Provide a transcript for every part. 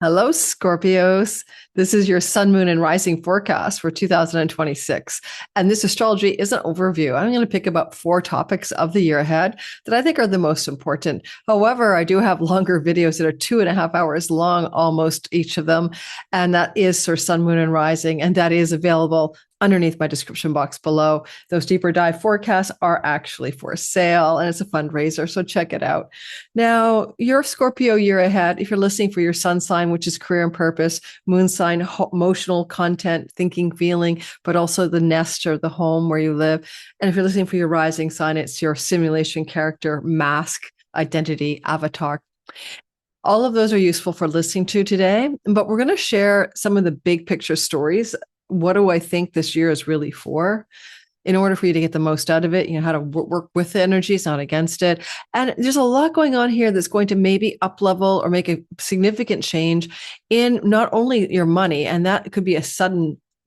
Hello, Scorpios. This is your sun, moon, and rising forecast for 2026. And this astrology is an overview. I'm going to pick about 4 topics of the year ahead that I think are the most important. However, I do have longer videos that are 2.5 hours long, almost each of them. And that is for sun, moon, and rising. And that is available underneath my description box below. Those deeper dive forecasts are actually for sale and it's a fundraiser, so check it out. Now, your Scorpio year ahead, if you're listening for your sun sign, which is career and purpose, moon sign, emotional content, thinking, feeling, but also the nest or the home where you live. And if you're listening for your rising sign, it's your simulation character, mask, identity, avatar. All of those are useful for listening to today, but we're going to share some of the big picture stories. What do I think this year is really for? In order for you to get the most out of it, you know, how to work with the energies, not against it. And there's a lot going on here that's going to maybe up level or make a significant change in not only your money, and that could be a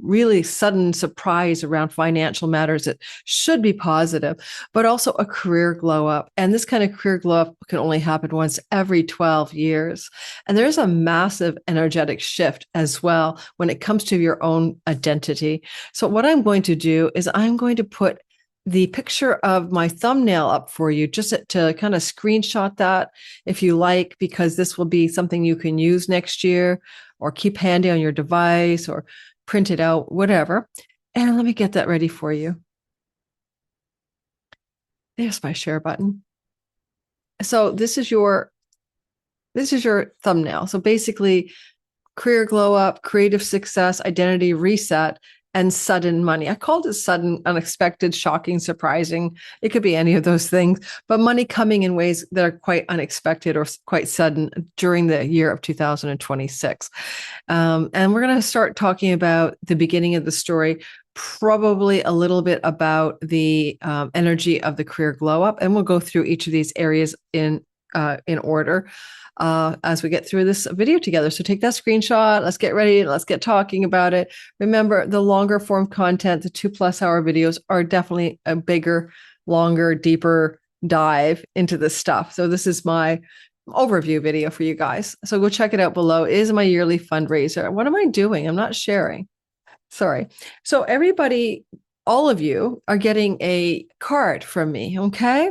really sudden surprise around financial matters that should be positive, but also a career glow up. And this kind of career glow up can only happen once every 12 years. And there's a massive energetic shift as well when it comes to your own identity. So what I'm going to do is I'm going to put the picture of my thumbnail up for you just to kind of screenshot that if you like, because this will be something you can use next year or keep handy on your device or print it out, whatever. And let me get that ready for you. There's my share button. So this is your thumbnail. So basically, career glow up, creative success, identity reset, and sudden money. I called it sudden, unexpected, shocking, surprising. It could be any of those things, but money coming in ways that are quite unexpected or quite sudden during the year of 2026. And we're going to start talking about the beginning of the story, probably a little bit about the energy of the career glow up, and we'll go through each of these areas in order as we get through this video together. So take that screenshot. Let's get ready. Let's get talking about it. Remember, the longer form content, the 2+ hour videos are definitely a bigger, longer, deeper dive into this stuff. So this is my overview video for you guys. So go check it out below. It is my yearly fundraiser. What am I doing? I'm not sharing. Sorry. So everybody, all of you are getting a card from me. Okay.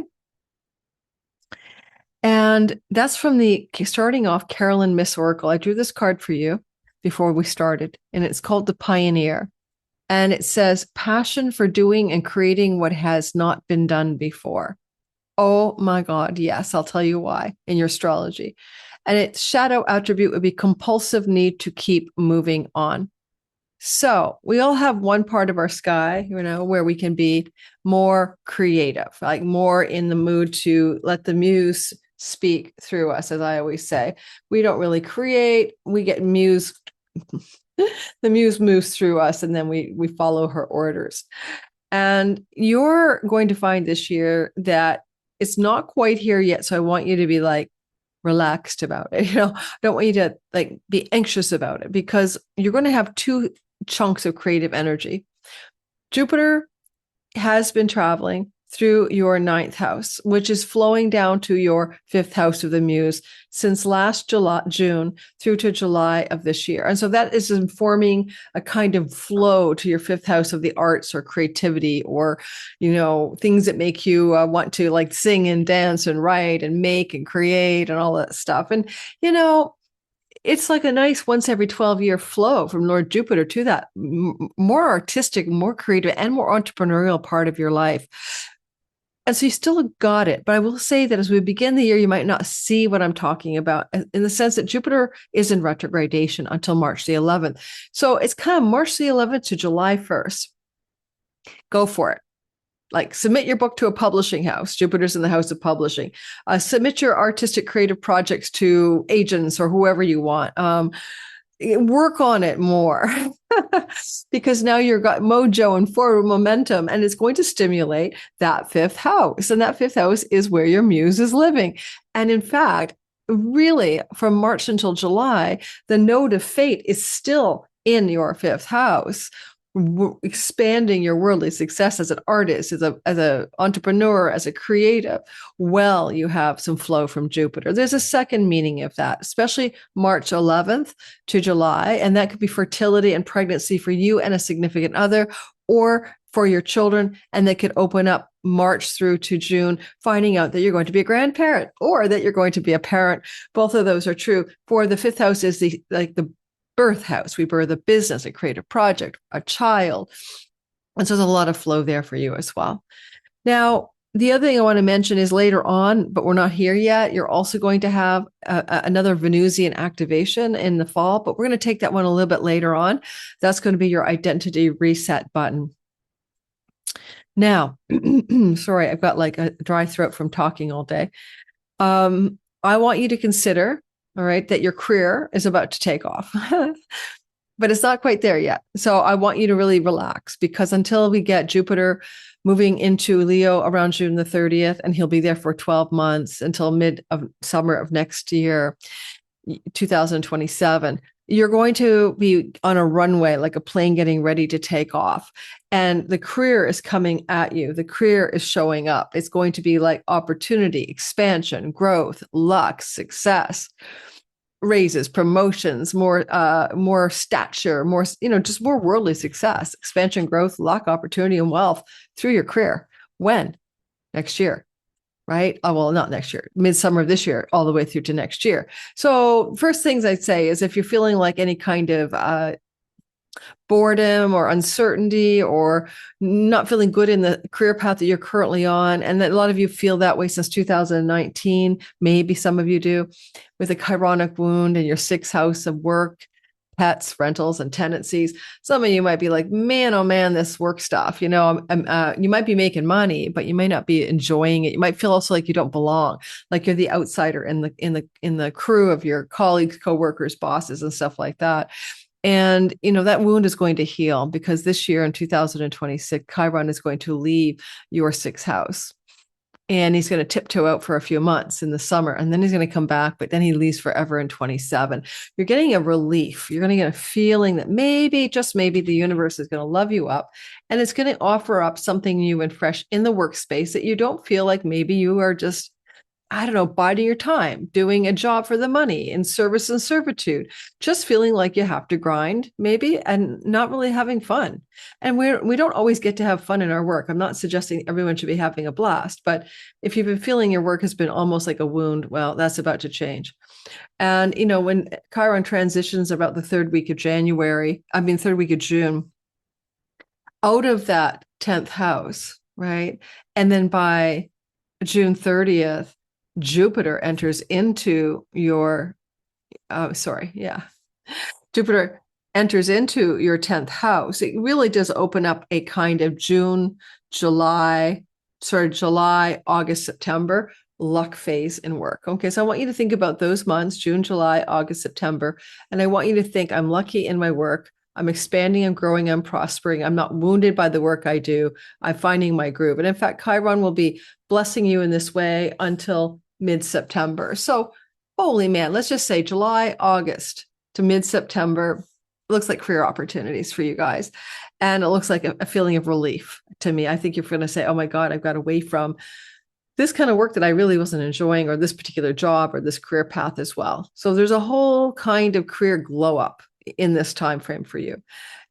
And that's from the starting off Carolyn Miss Oracle. I drew this card for you before we started, and it's called The Pioneer. And it says, passion for doing and creating what has not been done before. Oh my God, yes, I'll tell you why in your astrology. And its shadow attribute would be compulsive need to keep moving on. So we all have one part of our sky, you know, where we can be more creative, like more in the mood to let the muse speak through us, as I always say. We don't really create, we get mused. The muse moves through us and then we follow her orders. And you're going to find this year that it's not quite here yet. So I want you to be like relaxed about it. You know, I don't want you to like be anxious about it, because you're going to have 2 chunks of creative energy. Jupiter has been traveling through your 9th house, which is flowing down to your 5th house of the muse since last June through to July of this year. And so that is informing a kind of flow to your 5th house of the arts or creativity, or, you know, things that make you want to like sing and dance and write and make and create and all that stuff. And, you know, it's like a nice once every 12-year flow from Lord Jupiter to that more artistic, more creative, and more entrepreneurial part of your life. And so you still got it. But I will say that as we begin the year, you might not see what I'm talking about, in the sense that Jupiter is in retrogradation until March the 11th. So it's kind of March the 11th to July 1st. Go for it. Like, submit your book to a publishing house. Jupiter's in the house of publishing. Submit your artistic creative projects to agents or whoever you want. Work on it more because now you've got mojo and forward momentum, and it's going to stimulate that 5th house. And that 5th house is where your muse is living. And in fact, really from March until July, the node of fate is still in your 5th house. expanding your worldly success as an artist, as a entrepreneur, as a creative, well, you have some flow from Jupiter. There's a second meaning of that, especially March 11th to July, and that could be fertility and pregnancy for you and a significant other, or for your children, and they could open up March through to June, finding out that you're going to be a grandparent or that you're going to be a parent. Both of those are true. For the fifth house is the birth house. We birth a business, a creative project, a child. And so there's a lot of flow there for you as well. Now, the other thing I want to mention is later on, but we're not here yet, you're also going to have another Venusian activation in the fall, but we're going to take that one a little bit later on. That's going to be your identity reset button. Now, sorry, I've got like a dry throat from talking all day. I want you to consider, all right, that your career is about to take off, but it's not quite there yet. So I want you to really relax, because until we get Jupiter moving into Leo around June the 30th, and he'll be there for 12 months until mid of summer of next year, 2027, you're going to be on a runway, like a plane getting ready to take off. And the career is coming at you. The career is showing up. It's going to be like opportunity, expansion, growth, luck, success, raises, promotions, more stature, more, just more worldly success, expansion, growth, luck, opportunity, and wealth through your career. When? Next year. Right? Oh, well, not next year, midsummer of this year, all the way through to next year. So first things I'd say is if you're feeling like any kind of boredom or uncertainty or not feeling good in the career path that you're currently on, and that a lot of you feel that way since 2019, maybe some of you do, with a chironic wound in your sixth house of work, pets, rentals, and tenancies. Some of you might be like, man, oh man, this work stuff, you might be making money, but you may not be enjoying it. You might feel also like you don't belong, like you're the outsider in the crew of your colleagues, coworkers, bosses, and stuff like that. And, that wound is going to heal, because this year in 2026, Chiron is going to leave your sixth house. And he's going to tiptoe out for a few months in the summer, and then he's going to come back, but then he leaves forever in 27. You're getting a relief. You're going to get a feeling that maybe, just maybe, the universe is going to love you up, and it's going to offer up something new and fresh in the workspace that you don't feel like maybe you are just, I don't know, biding your time, doing a job for the money, in service and servitude, just feeling like you have to grind maybe, and not really having fun. And we don't always get to have fun in our work. I'm not suggesting everyone should be having a blast, but if you've been feeling your work has been almost like a wound, well, that's about to change. And, when Chiron transitions about the third week of June, out of that 10th house, right? And then by June 30th, Jupiter enters into your, Jupiter enters into your 10th house. It really does open up a kind of July, August, September luck phase in work. Okay, so I want you to think about those months, June, July, August, September, and I want you to think, I'm lucky in my work. I'm expanding, I'm growing, I'm prospering. I'm not wounded by the work I do. I'm finding my groove. And in fact, Chiron will be blessing you in this way until mid-September. So, holy man, let's just say July, August to mid-September looks like career opportunities for you guys. And it looks like a feeling of relief to me. I think you're going to say, oh my God, I've got away from this kind of work that I really wasn't enjoying, or this particular job, or this career path as well. So there's a whole kind of career glow up in this time frame for you.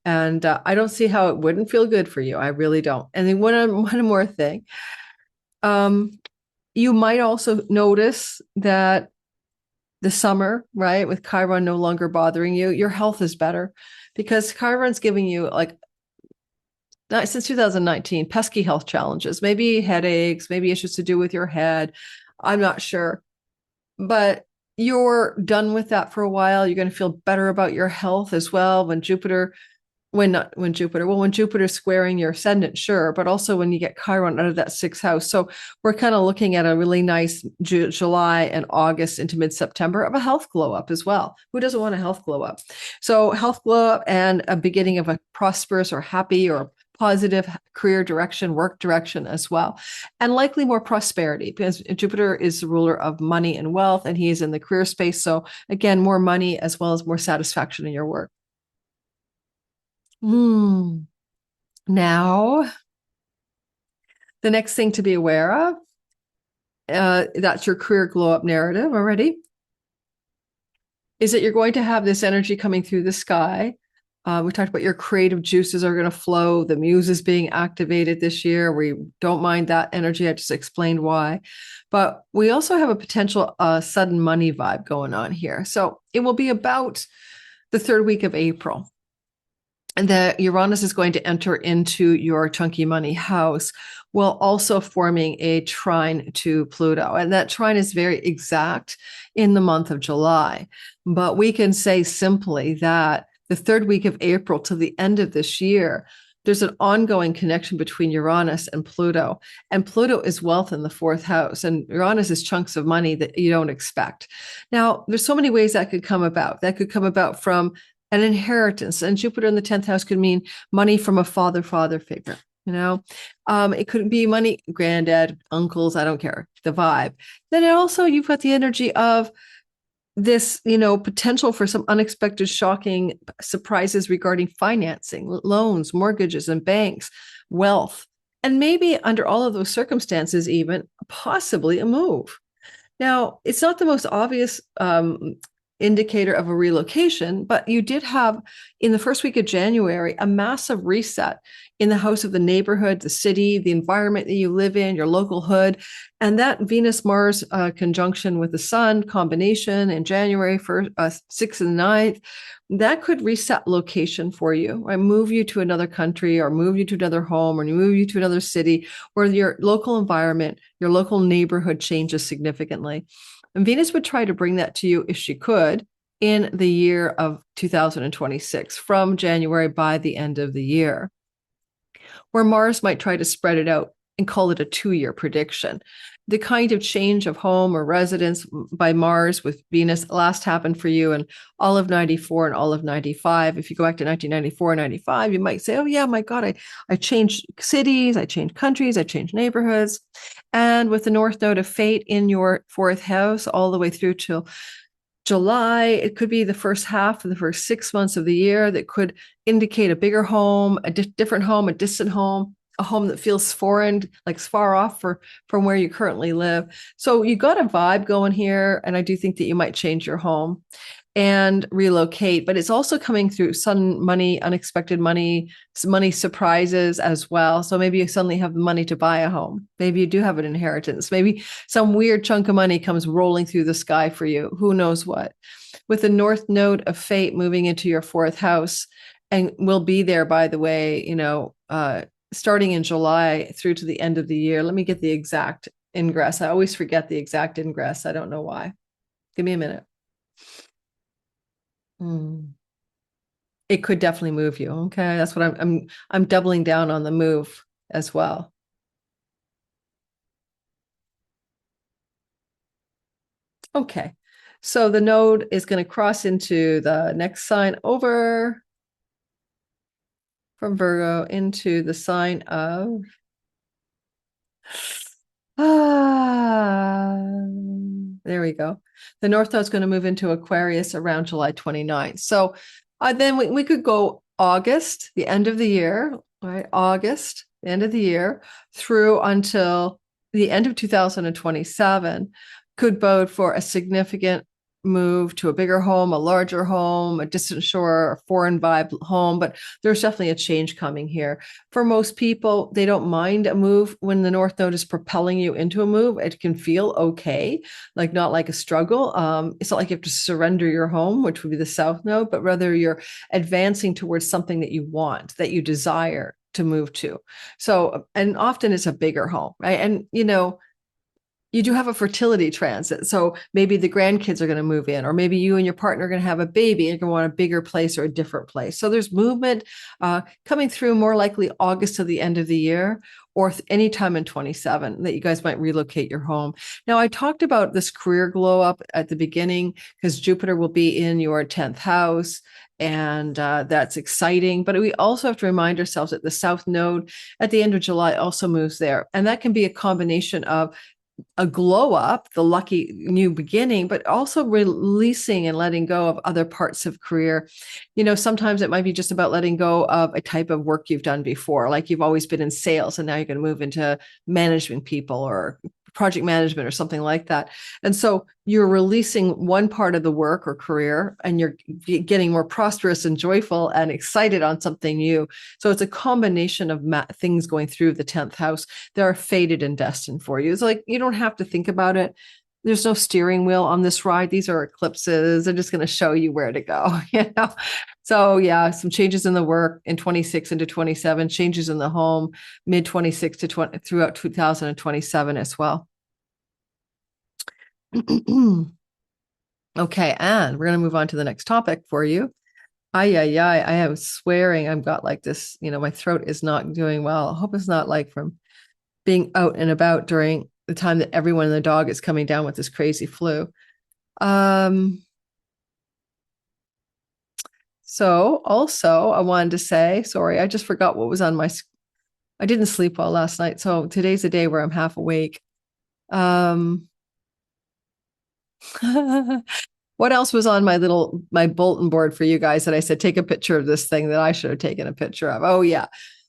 And I don't see how it wouldn't feel good for you. I really don't. And then one more thing. You might also notice that the summer, right, with Chiron no longer bothering you, your health is better, because Chiron's giving you, like, since 2019, pesky health challenges, maybe headaches, maybe issues to do with your head. I'm not sure. But you're done with that for a while. You're going to feel better about your health as well when Jupiter's squaring your ascendant, sure, but also when you get Chiron out of that sixth house. So we're kind of looking at a really nice July and August into mid-September of a health glow up as well. Who doesn't want a health glow up? So health glow up and a beginning of a prosperous or happy or positive career direction, work direction as well. And likely more prosperity, because Jupiter is the ruler of money and wealth, and he is in the career space. So again, more money as well as more satisfaction in your work. Now, the next thing to be aware of, that's your career glow up narrative already, is that you're going to have this energy coming through the sky. We talked about your creative juices are going to flow. The muse is being activated this year. We don't mind that energy. I just explained why. But we also have a potential sudden money vibe going on here. So it will be about the third week of April. And that Uranus is going to enter into your chunky money house while also forming a trine to Pluto. And that trine is very exact in the month of July. But we can say simply that the third week of April to the end of this year, there's an ongoing connection between Uranus and Pluto. And Pluto is wealth in the fourth house, and Uranus is chunks of money that you don't expect. Now, there's so many ways that could come about. That could come about from an inheritance, and Jupiter in the 10th house could mean money from a father figure. It could be money, granddad, uncles, I don't care, the vibe. Then also you've got the energy of this, potential for some unexpected, shocking surprises regarding financing, loans, mortgages, and banks, wealth, and maybe under all of those circumstances, even possibly a move. Now, it's not the most obvious indicator of a relocation, but you did have in the first week of January a massive reset in the house of the neighborhood, the city, the environment that you live in, your local hood. And that Venus-Mars conjunction with the Sun combination in January 6th and 9th, that could reset location for you, right? Move you to another country or move you to another home or move you to another city where your local environment, your local neighborhood changes significantly. And Venus would try to bring that to you if she could in the year of 2026, from January by the end of the year, where Mars might try to spread it out and call it a 2-year prediction. The kind of change of home or residence by Mars with Venus last happened for you in all of 94 and all of 95. If you go back to 1994 and 95, you might say, oh yeah, my God, I changed cities, I changed countries, I changed neighborhoods. And with the North Node of Fate in your fourth house all the way through till July, it could be the first half of the first 6 months of the year that could indicate a bigger home, a different home, a distant home, a home that feels foreign, like far off from where you currently live. So you got a vibe going here, and I do think that you might change your home and relocate, but it's also coming through sudden money, unexpected money, money surprises as well. So maybe you suddenly have the money to buy a home. Maybe you do have an inheritance. Maybe some weird chunk of money comes rolling through the sky for you. Who knows what? With the North Node of Fate moving into your fourth house, and will be there, by the way, starting in July through to the end of the year. Let me get the exact ingress. I always forget the exact ingress. I don't know why. Give me a minute. It could definitely move you. Okay, that's what I'm doubling down on the move as well. Okay, so the node is going to cross into the next sign over from Virgo into the sign of there we go. The North Node is going to move into Aquarius around July 29th. So then we could go August, the end of the year, right? August, the end of the year, through until the end of 2027 could bode for a significant move to a bigger home, a larger home, a distant shore, a foreign vibe home, but there's definitely a change coming here. For most people, they don't mind a move when the North Node is propelling you into a move. It can feel okay, like not like a struggle. It's not like you have to surrender your home, which would be the South Node, but rather you're advancing towards something that you want, that you desire to move to. So, and often it's a bigger home, right? And, you do have a fertility transit. So maybe the grandkids are going to move in, or maybe you and your partner are going to have a baby and you're going to want a bigger place or a different place. So there's movement coming through, more likely August to the end of the year, or anytime in 27 that you guys might relocate your home. Now, I talked about this career glow up at the beginning because Jupiter will be in your 10th house. And that's exciting. But we also have to remind ourselves that the South Node at the end of July also moves there. And that can be a combination of a glow up, the lucky new beginning, but also releasing and letting go of other parts of career. Sometimes it might be just about letting go of a type of work you've done before, like you've always been in sales and now you're going to move into managing people or project management or something like that. And so you're releasing one part of the work or career and you're getting more prosperous and joyful and excited on something new. So it's a combination of things going through the 10th house that are fated and destined for you. It's like, you don't have to think about it. There's no steering wheel on this ride. These are eclipses. They're just going to show you where to go, So yeah, some changes in the work in 26 into 27, changes in the home, mid 26 to 20 throughout 2027 as well. Okay, and we're going to move on to the next topic for you. I am swearing I've got like this, my throat is not doing well. I hope it's not like from being out and about during the time that everyone and the dog is coming down with this crazy flu. So also I wanted to say, sorry, I just forgot what was on I didn't sleep well last night. So today's a day where I'm half awake. What else was on my bulletin board for you guys that I said, take a picture of this thing that I should have taken a picture of? Oh yeah.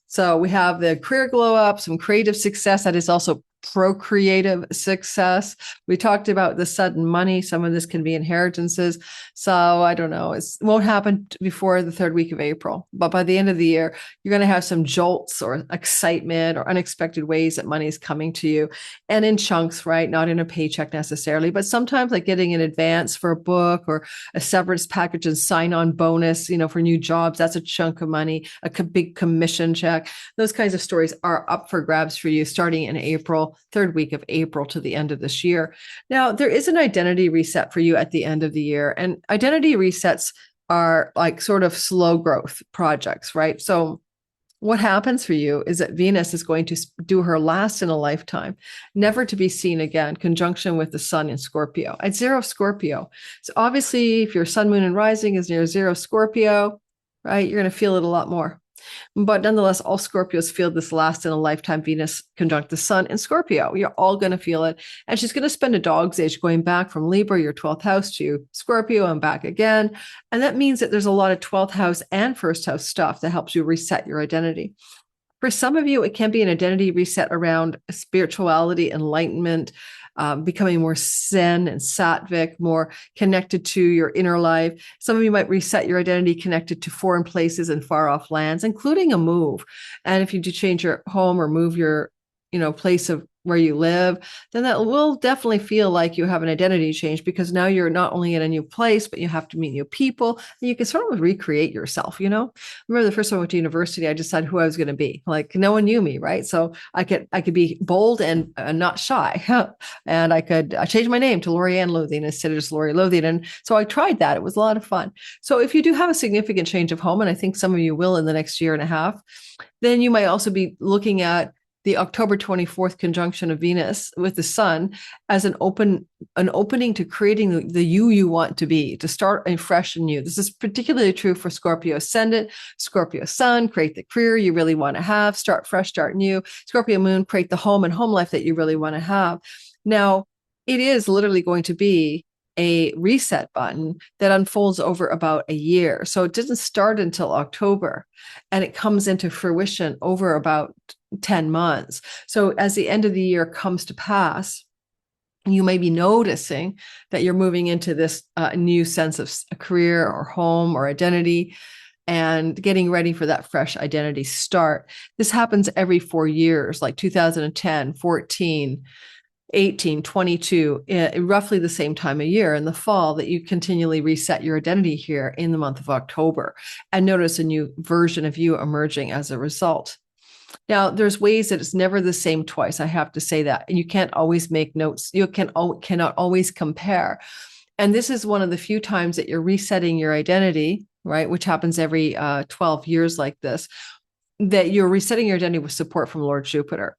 So we have the career glow up, some creative success that is also procreative success. We talked about the sudden money. Some of this can be inheritances. So I don't know. It won't happen before the third week of April. But by the end of the year, you're going to have some jolts or excitement or unexpected ways that money is coming to you. And in chunks, right? Not in a paycheck necessarily, but sometimes like getting an advance for a book or a severance package and sign-on bonus, for new jobs. That's a chunk of money, a big commission check. Those kinds of stories are up for grabs for you starting in April. Third week of April to the end of this year. Now, there is an identity reset for you at the end of the year. And identity resets are like sort of slow growth projects, right? So what happens for you is that Venus is going to do her last in a lifetime, never to be seen again, conjunction with the sun in Scorpio at 0 Scorpio. So obviously, if your sun, moon, and rising is near 0 Scorpio, right, you're going to feel it a lot more. But nonetheless, all Scorpios feel this last in a lifetime Venus conjunct the sun in Scorpio. You're all going to feel it. And she's going to spend a dog's age going back from Libra, your 12th house, to Scorpio and back again. And that means that there's a lot of 12th house and first house stuff that helps you reset your identity. For some of you, it can be an identity reset around spirituality, enlightenment, becoming more Zen and Sattvic, more connected to your inner life. Some of you might reset your identity connected to foreign places and far off lands, including a move. And if you do change your home or move your, place of where you live, then that will definitely feel like you have an identity change because now you're not only in a new place, but you have to meet new people and you can sort of recreate yourself, Remember the first time I went to university, I decided who I was going to be. Like no one knew me, right? So I could be bold and not shy. And I change my name to Lorianne Lothian instead of just Lori Lothian. And so I tried that. It was a lot of fun. So if you do have a significant change of home, and I think some of you will in the next year and a half, then you might also be looking at the October 24th conjunction of Venus with the sun as an opening to creating the you want to be, to start a fresh and new. This is particularly true for Scorpio ascendant, Scorpio sun, create the career you really want to have, start fresh, start new. Scorpio moon, create the home and home life that you really want to have. Now, it is literally going to be a reset button that unfolds over about a year. So it doesn't start until October and it comes into fruition over about 10 months. So as the end of the year comes to pass, you may be noticing that you're moving into this new sense of a career or home or identity and getting ready for that fresh identity start. This happens every 4 years, like 2010, 14, 18, 22, roughly the same time of year in the fall, that you continually reset your identity here in the month of October and notice a new version of you emerging as a result. Now, there's ways that it's never the same twice. I have to say that. And you can't always make notes. You cannot always compare. And this is one of the few times that you're resetting your identity, right? Which happens every 12 years like this, that you're resetting your identity with support from Lord Jupiter.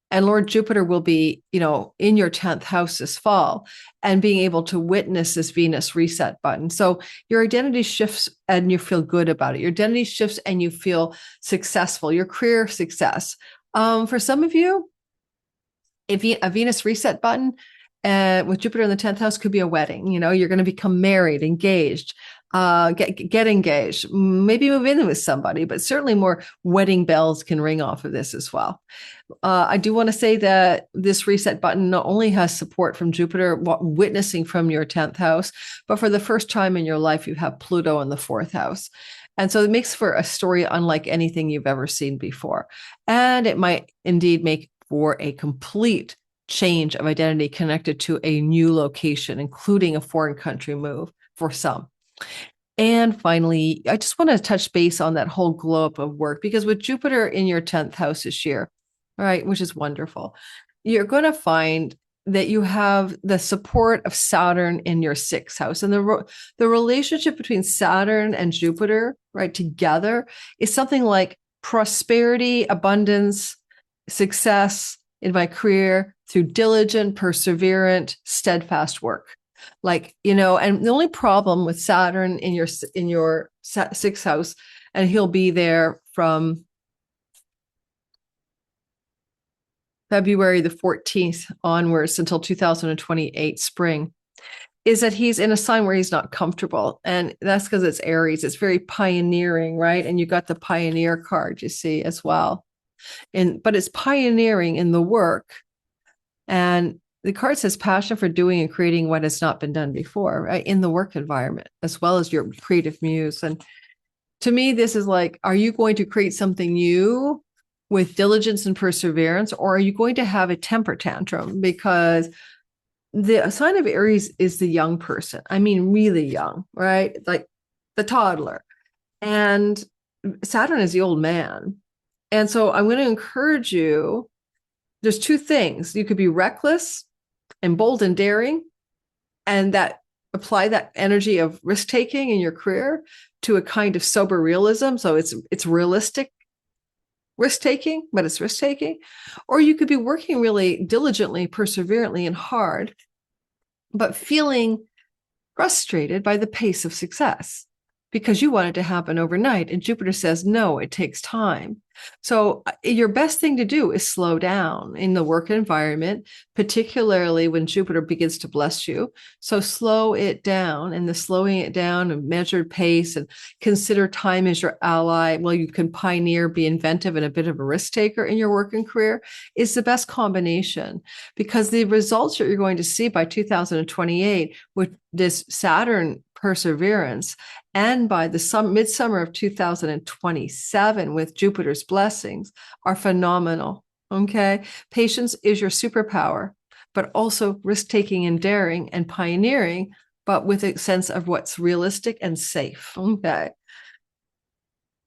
And Lord Jupiter will be, in your 10th house this fall and being able to witness this Venus reset button. So your identity shifts and you feel good about it. Your identity shifts and you feel successful, your career success. For some of you, A Venus reset button with Jupiter in the 10th house could be a wedding. You know, you're going to become married, engaged, get engaged, maybe move in with somebody, but certainly more wedding bells can ring off of this as well. I do want to say that this reset button not only has support from Jupiter, witnessing from your 10th house, but for the first time in your life, you have Pluto in the 4th house. And so it makes for a story unlike anything you've ever seen before. And it might indeed make for a complete change of identity connected to a new location, including a foreign country move for some. And finally, I just want to touch base on that whole glow up of work, because with Jupiter in your 10th house this year, right, which is wonderful, you're going to find that you have the support of Saturn in your 6th house. And the relationship between Saturn and Jupiter, right, together is something like prosperity, abundance, success in my career through diligent, perseverant, steadfast work. Like, you know, and the only problem with Saturn in your 6th house, and he'll be there from February the 14th onwards until 2028 spring, is that he's in a sign where he's not comfortable. And that's because it's Aries. It's very pioneering, right? And you got the pioneer card, you see, as well. But it's pioneering in the work. And the card says passion for doing and creating what has not been done before, right? In the work environment, as well as your creative muse. And to me, this is like, are you going to create something new with diligence and perseverance, or are you going to have a temper tantrum? Because the sign of Aries is the young person. I mean, really young, right? Like the toddler. And Saturn is the old man. And so I'm going to encourage you. There's two things. You could be reckless and bold and daring, and that apply that energy of risk-taking in your career to a kind of sober realism. So it's realistic risk-taking, but it's risk-taking. Or you could be working really diligently, perseverantly, and hard, but feeling frustrated by the pace of success because you want it to happen overnight. And Jupiter says, no, it takes time. So your best thing to do is slow down in the work environment, particularly when Jupiter begins to bless you. So slow it down, and the slowing it down and measured pace, and consider time as your ally. Well, you can pioneer, be inventive, and a bit of a risk taker in your working career is the best combination, because the results that you're going to see by 2028 with this Saturn perseverance, and by the midsummer of 2027 with Jupiter's blessings, are phenomenal. Okay. Patience is your superpower, but also risk-taking and daring and pioneering, but with a sense of what's realistic and safe. Okay.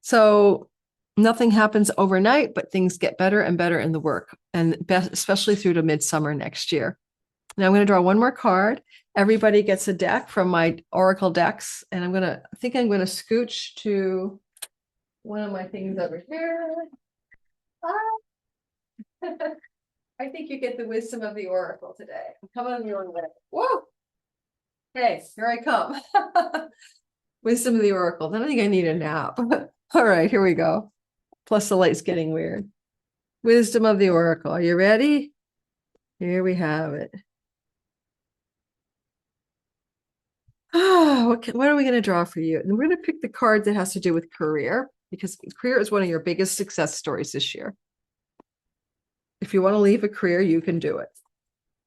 So nothing happens overnight, but things get better and better in the work, and especially through to midsummer next year. Now I'm going to draw one more card. Everybody gets a deck from my Oracle decks, and I think I'm going to scooch to one of my things over here. I think you get the wisdom of the Oracle today. I'm coming on your way. Whoa! Hey, here I come. Wisdom of the Oracle. Then I think I need a nap. All right, here we go. Plus the light's getting weird. Wisdom of the Oracle. Are you ready? Here we have it. What are we going to draw for you? And we're going to pick the card that has to do with career, because career is one of your biggest success stories this year. If you want to leave a career, you can do it.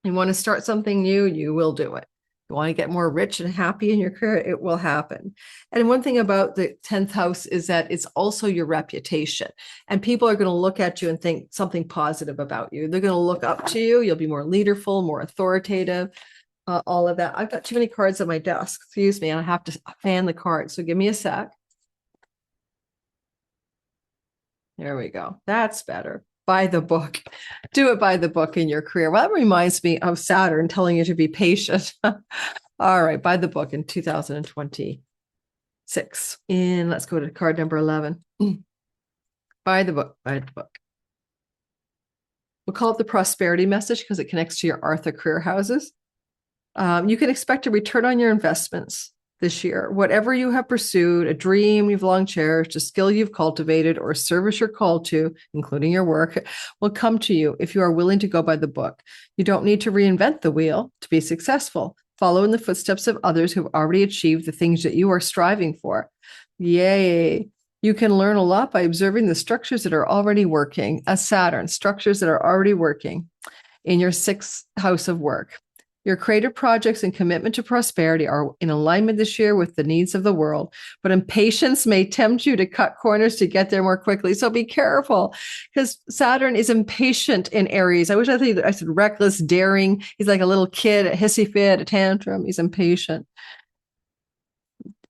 You want to start something new, you will do it. You want to get more rich and happy in your career, it will happen. And one thing about the 10th house is that it's also your reputation. And people are going to look at you and think something positive about you. They're going to look up to you. You'll be more leaderful, more authoritative. All of that. I've got too many cards on my desk. Excuse me. I have to fan the cards. So give me a sec. There we go. That's better. By the book. Do it by the book in your career. Well, that reminds me of Saturn telling you to be patient. All right. By the book in 2026. And let's go to card number 11. By the book. By the book. We'll call it the prosperity message because it connects to your Arthur career houses. You can expect a return on your investments this year. Whatever you have pursued, a dream you've long cherished, a skill you've cultivated, or a service you're called to, including your work, will come to you if you are willing to go by the book. You don't need to reinvent the wheel to be successful. Follow in the footsteps of others who have already achieved the things that you are striving for. Yay. You can learn a lot by observing the structures that are already working. As Saturn, structures that are already working in your sixth house of work. Your creative projects and commitment to prosperity are in alignment this year with the needs of the world, but impatience may tempt you to cut corners to get there more quickly. So be careful, because Saturn is impatient in Aries. I wish I said reckless, daring. He's like a little kid, a hissy fit, a tantrum. He's impatient.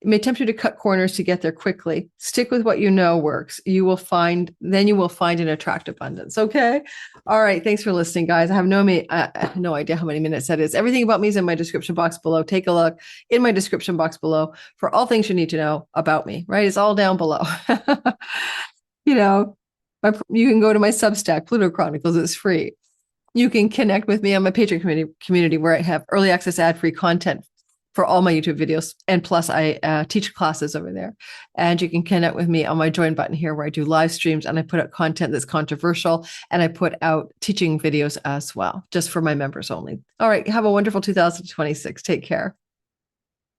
It may tempt you to cut corners to get there quickly. Stick with what you know works. You will find an attract abundance. Okay. All right. Thanks for listening, guys. I have no idea how many minutes that is. Everything about me is in my description box below. Take a look in my description box below for all things you need to know about me, right? It's all down below. You know, you can go to my Substack, Pluto Chronicles. It's free. You can connect with me on my Patreon community where I have early access ad-free content for all my YouTube videos. And plus I teach classes over there. And you can connect with me on my join button here where I do live streams and I put out content that's controversial and I put out teaching videos as well, just for my members only. All right. Have a wonderful 2026. Take care.